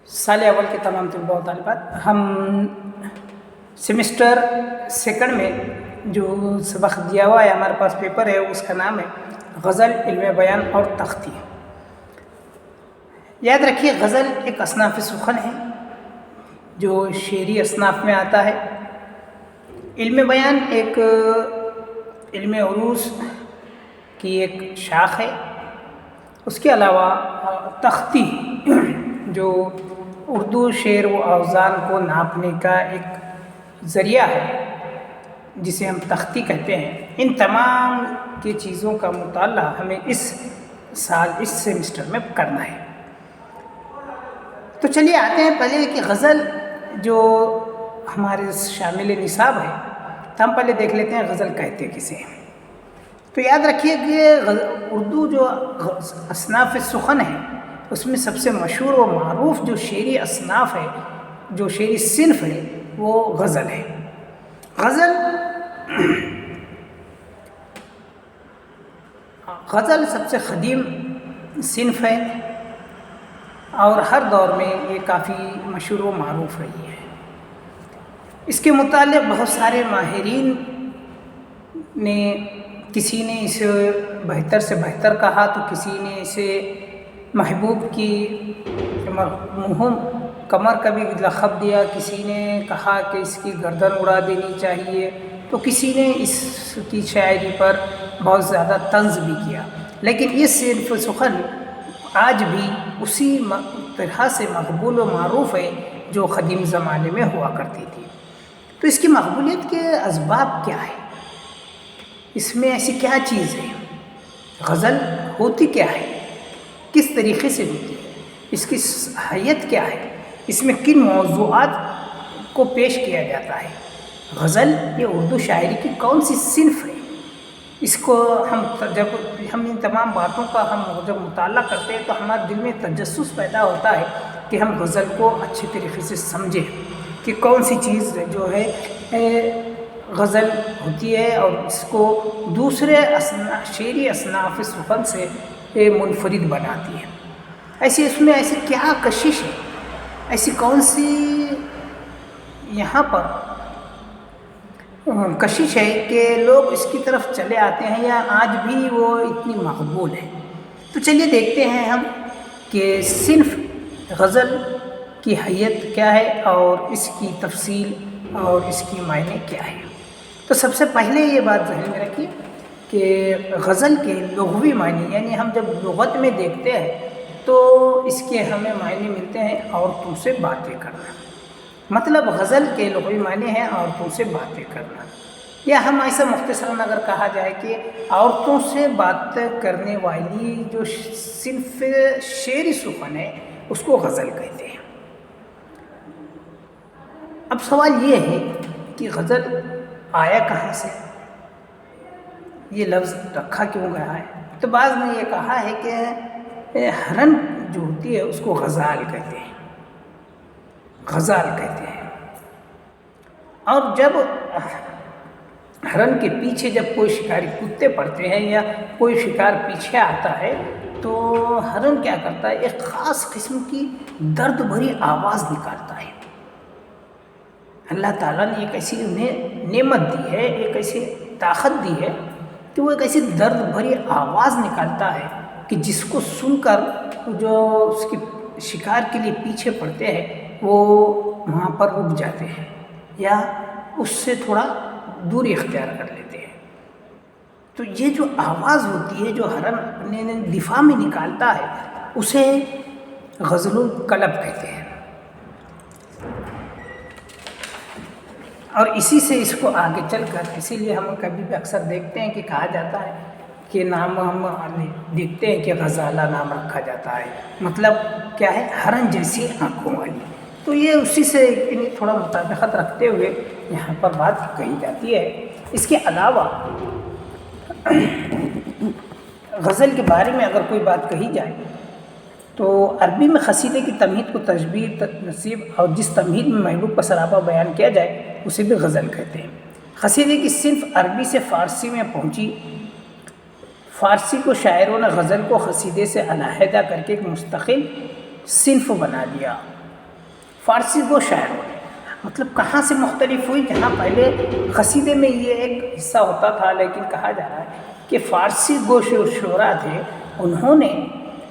سال اول کے تمام طلباء و طالبات، ہم سیمسٹر سیکنڈ میں جو سبق دیا ہوا ہے، ہمارے پاس پیپر ہے، اس کا نام ہے غزل، علم بیان اور تختی۔ یاد رکھیے، غزل ایک اصناف سخن ہے جو شعری اصناف میں آتا ہے۔ علم بیان ایک علم عروض کی ایک شاخ ہے۔ اس کے علاوہ تختی جو اردو شعر و اوزان کو ناپنے کا ایک ذریعہ ہے، جسے ہم تختی کہتے ہیں، ان تمام کی چیزوں کا مطالعہ ہمیں اس سال اس سیمسٹر میں کرنا ہے۔ تو چلیے آتے ہیں پہلے کہ غزل جو ہمارے شامل نصاب ہے، تو ہم پہلے دیکھ لیتے ہیں غزل کہتے کسے ہیں۔ تو یاد رکھیے کہ اردو جو اصناف سخن ہے، اس میں سب سے مشہور و معروف جو شعری اصناف ہے، جو شعری صنف ہے، وہ غزل ہے۔ غزل سب سے قدیم صنف ہے اور ہر دور میں یہ کافی مشہور و معروف رہی ہے۔ اس کے متعلق بہت سارے ماہرین نے، کسی نے اسے بہتر سے بہتر کہا، تو کسی نے اسے محبوب کی مرہوم کمر کا بھی لقب دیا، کسی نے کہا کہ اس کی گردن اڑا دینی چاہیے، تو کسی نے اس کی شاعری پر بہت زیادہ طنز بھی کیا۔ لیکن یہ صنف سخن آج بھی اسی طرح سے مقبول و معروف ہے جو قدیم زمانے میں ہوا کرتی تھی۔ تو اس کی مقبولیت کے اسباب کیا ہے؟ اس میں ایسی کیا چیز ہے؟ غزل ہوتی کیا ہے؟ کس طریقے سے ہوتی ہے؟ اس کی حیت کیا ہے؟ اس میں کن موضوعات کو پیش کیا جاتا ہے؟ غزل یہ اردو شاعری کی کون سی صنف ہے؟ اس کو جب ہم ان تمام باتوں کا جب مطالعہ کرتے ہیں، تو ہمارے دل میں تجسس پیدا ہوتا ہے کہ ہم غزل کو اچھی طریقے سے سمجھیں کہ کون سی چیز جو ہے غزل ہوتی ہے اور اس کو دوسرے شعری اصناف سخن سے منفرد بناتی ہے۔ اس میں ایسی کیا کشش ہے؟ ایسی کون سی یہاں پر کشش ہے کہ لوگ اس کی طرف چلے آتے ہیں، یا آج بھی وہ اتنی مقبول ہے؟ تو چلیے دیکھتے ہیں ہم کہ صنف غزل کی حیت کیا ہے اور اس کی تفصیل اور اس کی معنی کیا ہے۔ تو سب سے پہلے یہ بات ذہن میں رکھیے کہ غزل کے لغوی معنی، یعنی ہم جب لغت میں دیکھتے ہیں تو اس کے ہمیں معنی ملتے ہیں عورتوں سے باتیں کرنا۔ مطلب غزل کے لغوی معنی ہے عورتوں سے باتیں کرنا، یا ہم ایسا مختصراً اگر کہا جائے کہ عورتوں سے بات کرنے والی جو صنف شعری سخن ہے، اس کو غزل کہتے ہیں۔ اب سوال یہ ہے کہ غزل آیا کہاں سے؟ یہ لفظ رکھا کیوں گیا ہے؟ تو بعض نے یہ کہا ہے کہ ہرن جو ہوتی ہے اس کو غزال کہتے ہیں، غزال کہتے ہیں۔ اور جب ہرن کے پیچھے جب کوئی شکاری کتے پڑتے ہیں یا کوئی شکار پیچھے آتا ہے، تو ہرن کیا کرتا ہے؟ ایک خاص قسم کی درد بھری آواز نکالتا ہے۔ اللہ تعالیٰ نے ایک ایسی انہیں نعمت دی ہے، ایک ایسی طاقت دی ہے کہ وہ ایک ایسی درد بھری آواز نکالتا ہے کہ جس کو سن کر جو اس کی شکار کے لیے پیچھے پڑتے ہیں، وہ وہاں پر رک جاتے ہیں یا اس سے تھوڑا دوری اختیار کر لیتے ہیں۔ تو یہ جو آواز ہوتی ہے جو ہرن اپنے دفاع میں نکالتا ہے، اسے غزل القلب کہتے ہیں۔ اور اسی سے اس کو آگے چل کر، اسی لیے ہم کبھی بھی اکثر دیکھتے ہیں کہ کہا جاتا ہے کہ نام ہم دیکھتے ہیں کہ غزالہ نام رکھا جاتا ہے، مطلب کیا ہے؟ ہرن جیسی آنکھوں والی۔ تو یہ اسی سے تھوڑا مطابقت رکھتے ہوئے یہاں پر بات کہی جاتی ہے۔ اس کے علاوہ غزل کے بارے میں اگر کوئی بات کہی جائے تو عربی میں قصیدے کی تمہید کو تشبیہ، نصیب اور جس تمہید میں محبوب کا سراپا بیان کیا جائے اسے بھی غزل کہتے ہیں۔ قصیدے کی صنف عربی سے فارسی میں پہنچی۔ فارسی کو شاعروں نے غزل کو قصیدے سے علیحدہ کر کے ایک مستقل صنف بنا دیا فارسی گو شاعر ہوتے. مطلب کہاں سے مختلف ہوئی؟ جہاں پہلے قصیدے میں یہ ایک حصہ ہوتا تھا، لیکن کہا جا رہا ہے کہ فارسی گو شعراء تھے، انہوں نے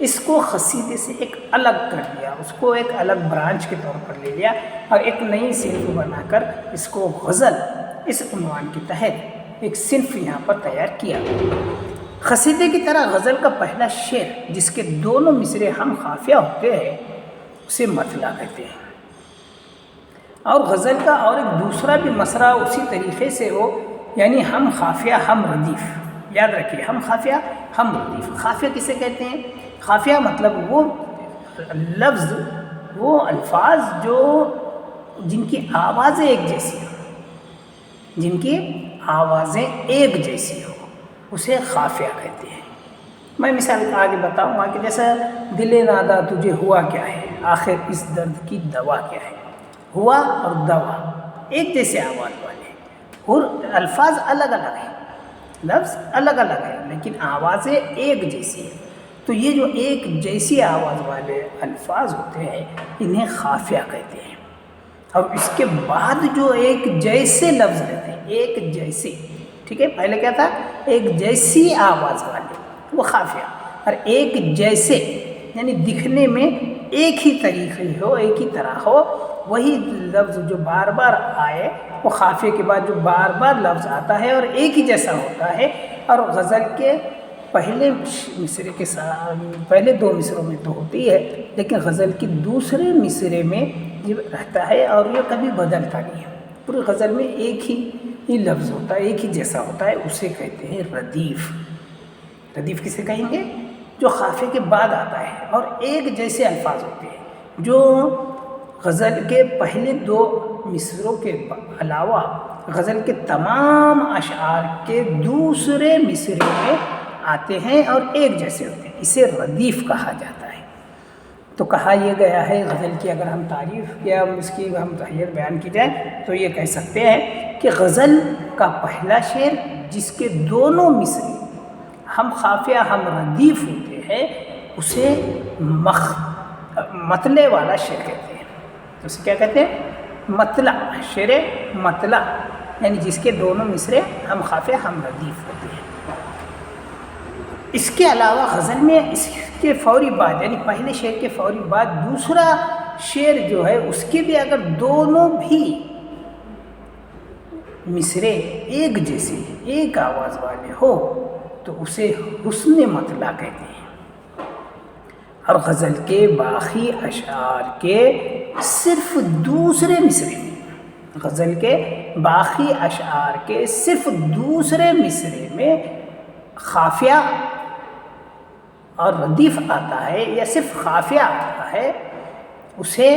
اس کو قصیدے سے ایک الگ کر دیا، اس کو ایک الگ برانچ کے طور پر لے لیا اور ایک نئی صنف بنا کر اس کو غزل اس عنوان کے تحت ایک صنف یہاں پر تیار کیا. قصیدے کی طرح غزل کا پہلا شعر جس کے دونوں مصرے ہم قافیہ ہوتے ہیں اسے مطلع کہتے ہیں. اور غزل کا اور ایک دوسرا بھی مصرع اسی طریقے سے ہو، یعنی ہم قافیہ ہم ردیف. یاد رکھیے، ہم قافیہ ہم ردیف. قافیہ کسے کہتے ہیں؟ قافیہ مطلب وہ لفظ، وہ الفاظ جو جن کی آوازیں ایک جیسی ہوں، جن کی آوازیں ایک جیسی ہو، اسے قافیہ کہتے ہیں. میں مثال آگے بتاؤں گا کہ جیسا دل نادا تجھے ہوا کیا ہے، آخر اس درد کی دوا کیا ہے. ہوا اور دوا ایک جیسے آواز والے ہیں، اور الفاظ الگ الگ ہیں، لفظ الگ الگ ہیں، لیکن آوازیں ایک جیسی ہیں. تو یہ جو ایک جیسی آواز والے الفاظ ہوتے ہیں انہیں قافیہ کہتے ہیں. اور اس کے بعد جو ایک جیسے لفظ رہتے ہیں، ایک جیسے، ٹھیک ہے، پہلے کیا تھا؟ ایک جیسی آواز والے، وہ قافیہ. اور ایک جیسے یعنی دکھنے میں ایک ہی طریقے ہو، ایک ہی طرح ہو، وہی لفظ جو بار بار آئے وہ قافیے کے بعد جو بار بار لفظ آتا ہے اور ایک ہی جیسا ہوتا ہے. اور غزل کے پہلے مصرے کے ساتھ، پہلے دو مصروں میں تو ہوتی ہے، لیکن غزل کے دوسرے مصرے میں یہ رہتا ہے اور یہ کبھی بدلتا نہیں ہے. پوری غزل میں ایک ہی لفظ ہوتا ہے، ایک ہی جیسا ہوتا ہے، اسے کہتے ہیں ردیف. ردیف کسے کہیں گے؟ جو قافیے کے بعد آتا ہے اور ایک جیسے الفاظ ہوتے ہیں. جو غزل کے پہلے دو مصروں کے علاوہ غزل کے تمام اشعار کے دوسرے مصرے میں آتے ہیں اور ایک جیسے ہوتے ہیں، اسے ردیف کہا جاتا ہے. تو کہا یہ گیا ہے غزل کی اگر ہم تعریف یا اس کی ہم تحریر بیان کی جائے تو یہ کہہ سکتے ہیں کہ غزل کا پہلا شعر جس کے دونوں مصرے ہم قافیہ ہم ردیف ہوتے ہیں اسے مطلع والا شعر کہتے ہیں. تو اسے کیا کہتے ہیں؟ مطلع، شعر مطلع، یعنی جس کے دونوں مصرے ہم قافیہ ہم ردیف ہوتے ہیں. اس کے علاوہ غزل میں اس کے فوری بعد یعنی پہلے شعر کے فوری بعد دوسرا شعر جو ہے اس کے بھی اگر دونوں بھی مصرے ایک جیسے ایک آواز والے ہو تو اسے حسن مطلع کہتے ہیں. اور غزل کے باقی اشعار کے صرف دوسرے مصرے میں، غزل کے باقی اشعار کے صرف دوسرے مصرے میں قافیہ اور ردیف آتا ہے یا صرف قافیہ آتا ہے، اسے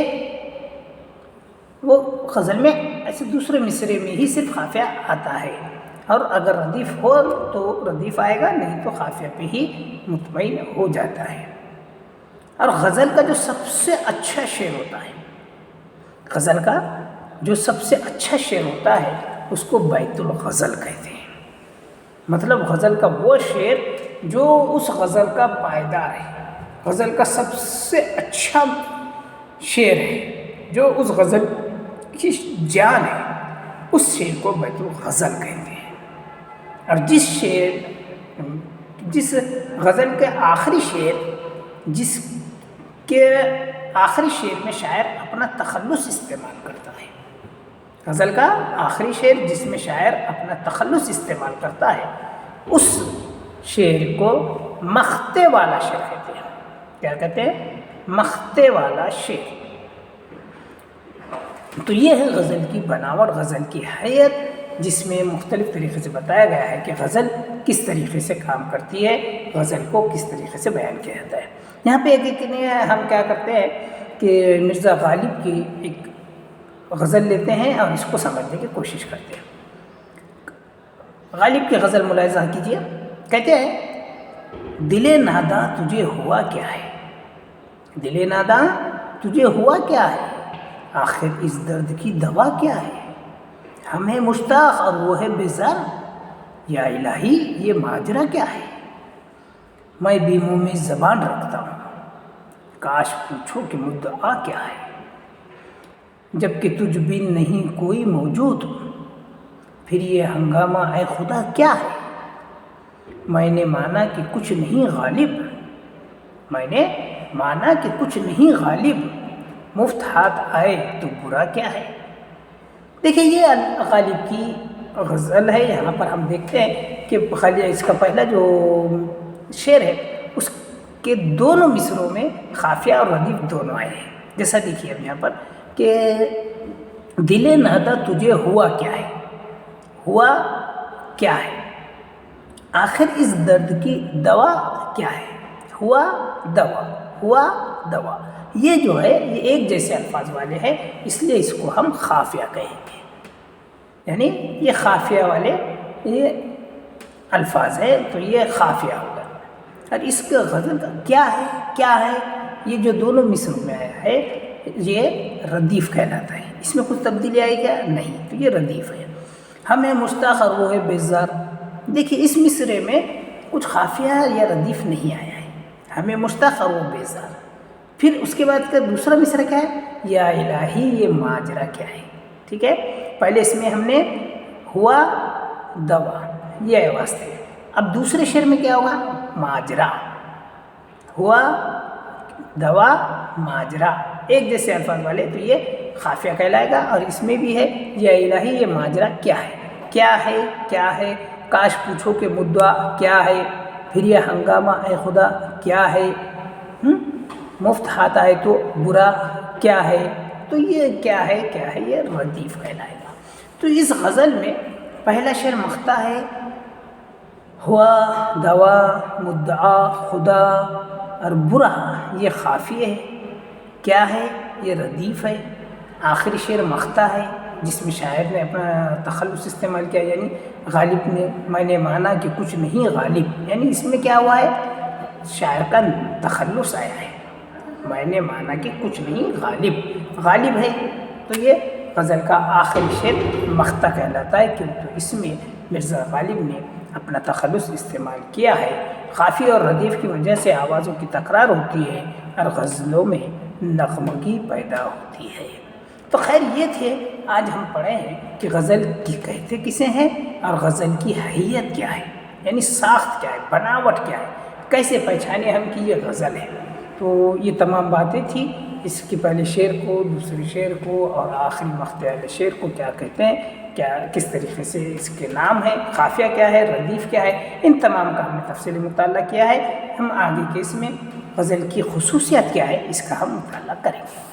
وہ غزل میں ایسے دوسرے مصرے میں ہی صرف قافیہ آتا ہے. اور اگر ردیف ہو تو ردیف آئے گا، نہیں تو قافیہ پہ ہی مطمئن ہو جاتا ہے. اور غزل کا جو سب سے اچھا شعر ہوتا ہے، غزل کا جو سب سے اچھا شعر ہوتا ہے اس کو بیت الغزل کہتے ہیں. مطلب غزل کا وہ شعر جو اس غزل کا پائیدار ہے، غزل کا سب سے اچھا شعر ہے، جو اس غزل کی جان ہے، اس شعر کو بیت الغزل کہتے ہیں. اور جس غزل کے آخری شعر، جس کے آخری شعر میں شاعر اپنا تخلص استعمال کرتا ہے، غزل کا آخری شعر جس میں شاعر اپنا تخلص استعمال کرتا ہے، اس شعر کو مختے والا شعر کہتے ہیں. کیا کہتے ہیں؟ مختے والا شعر. تو یہ ہے غزل کی بناوٹ، غزل کی حیت، جس میں مختلف طریقے سے بتایا گیا ہے کہ غزل کس طریقے سے کام کرتی ہے، غزل کو کس طریقے سے بیان کیا جاتا ہے. یہاں پہ ایک ہم کیا کرتے ہیں کہ مرزا غالب کی ایک غزل لیتے ہیں اور اس کو سمجھنے کی کوشش کرتے ہیں. غالب کی غزل ملاحظہ کیجیے. کہتے ہیں دل ناداں تجھے ہوا کیا ہے، دل ناداں تجھے ہوا کیا ہے، آخر اس درد کی دوا کیا ہے، ہم ہیں مشتاق اور وہ ہے بیزار، یا الہی یہ ماجرا کیا ہے، میں بھی منہ میں زبان رکھتا ہوں، کاش پوچھو کہ مدعا کیا ہے، جب کہ تجھ بن نہیں کوئی موجود، پھر یہ ہنگامہ اے خدا کیا ہے؟ میں نے مانا کہ کچھ نہیں غالب، میں نے مانا کہ کچھ نہیں غالب، مفت ہاتھ آئے تو برا کیا ہے؟ دیکھیں یہ غالب کی غزل ہے۔ یہاں پر ہم دیکھتے ہیں کہ اس کا پہلا جو شعر ہے اس کے دونوں مصروں میں خافیہ اور ردیف دونوں آئے ہیں۔ جیسا دیکھیے اب یہاں پر کہ دل نہدا تجھے ہوا کیا ہے، ہوا کیا ہے، آخر اس درد کی دوا کیا ہے، ہوا دوا، ہوا دوا، یہ جو ہے یہ ایک جیسے الفاظ والے ہیں، اس لیے اس کو ہم خافیہ کہیں گے، یعنی یہ خافیہ والے یہ الفاظ ہے تو یہ خافیہ ہوگا۔ اور اس کا غزل کا کیا ہے یہ جو دونوں مصروں میں آیا ہے یہ ردیف کہلاتا ہے۔ اس میں کچھ تبدیلی آئی کیا؟ نہیں، تو یہ ردیف ہے۔ ہمیں مشتاق اور وہ ہے بیزار، دیکھیے اس مصرے میں کچھ خافیہ یا ردیف نہیں آیا ہے، ہمیں مشتاق اور وہ بیزار۔ پھر اس کے بعد کا دوسرا مصرع کیا ہے؟ یا الہی یہ ماجرا کیا ہے، ٹھیک ہے۔ پہلے اس میں ہم نے ہوا دوا یہ واسطے، اب دوسرے شعر میں کیا ہوگا؟ ماجرا، ہوا دوا ماجرا، ایک جیسے الفاظ والے، تو یہ خافیہ کہلائے گا۔ اور اس میں بھی ہے یا الہی یہ ماجرا کیا ہے، کیا ہے، کیا ہے، کاش پوچھو کہ مدعا کیا ہے، پھر یہ ہنگامہ اے خدا کیا ہے، مفت ہاتھ آئے تو برا کیا ہے، تو یہ کیا ہے یہ ردیف کہلائے گا۔ تو اس غزل میں پہلا شعر مختہ ہے، ہوا دوا مدعا خدا اور برا یہ خافیہ ہے، کیا ہے یہ ردیف ہے، آخری شعر مختہ ہے جس میں شاعر نے اپنا تخلص استعمال کیا، یعنی غالب نے میں نے مانا کہ کچھ نہیں غالب، یعنی اس میں کیا ہوا ہے؟ شاعر کا تخلص آیا ہے، میں نے مانا کہ کچھ نہیں غالب ہے، تو یہ غزل کا آخری شعر مختہ کہلاتا ہے، کیونکہ اس میں مرزا غالب نے اپنا تخلص استعمال کیا ہے۔ خافیہ اور ردیف کی وجہ سے آوازوں کی تکرار ہوتی ہے اور غزلوں میں نغمگی پیدا ہوتی ہے۔ تو خیر یہ تھے آج ہم پڑھے ہیں کہ غزل کی کہتے کسے ہیں اور غزل کی حیت کیا ہے، یعنی ساخت کیا ہے، بناوٹ کیا ہے، کیسے پہچانے ہم کہ یہ غزل ہے۔ تو یہ تمام باتیں تھیں، اس کے پہلے شعر کو، دوسرے شعر کو اور آخری مختہ والے شعر کو کیا کہتے ہیں، کس طریقے سے اس کے نام ہے، خافیہ کیا ہے، ردیف کیا ہے، ان تمام کا ہم نے تفصیلی مطالعہ کیا ہے۔ ہم آگے کے اس میں غزل کی خصوصیات کیا ہے اس کا ہم مطالعہ کریں گے۔